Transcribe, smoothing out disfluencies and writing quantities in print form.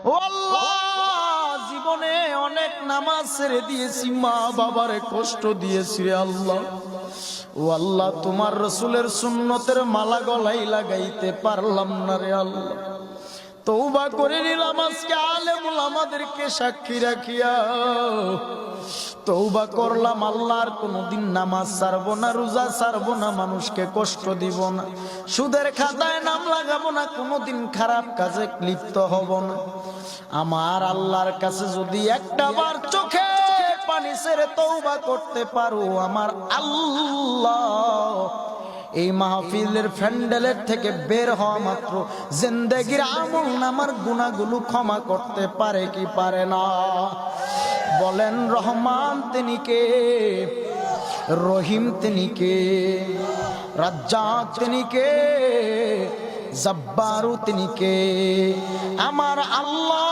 ও আল্লাহ, জীবনে অনেক নামাজ ছেড়ে দিয়েছি, মা বাবারে কষ্ট দিয়েছি রে আল্লাহ। ও আল্লাহ, তোমার রসুলের সুন্নতের মালা গলায় লাগাইতে পারলাম না রে আল্লাহ। তওবা করে নিলাম আজকে আলেমুল আমাদেরকে সাক্ষী রাখিয়া। তওবা করলাম আল্লাহর কোনদিন নামাজ ছাড়বো না, রোজা ছাড়বো না, মানুষকে কষ্ট দিব না, সুদের খাতায় নাম লাগাবো না, কোনদিন খারাপ কাজে লিপ্ত হব না। আমার আল্লাহর কাছে যদি একটা বার চোখে পানি ছেড়ে তওবা করতে পারো, আমার আল্লাহ এই মাহফিলের প্যান্ডেলের থেকে বের হওয়া মাত্র জিন্দেগির আমল নামার গুনাহগুলো ক্ষমা করতে পারে কি পারে না? বলেন রহমান তিনি কে, রহিম তিনি কে, রাজ্জাক তিনি কে, জব্বারু তিনি কে? আমার আল্লাহ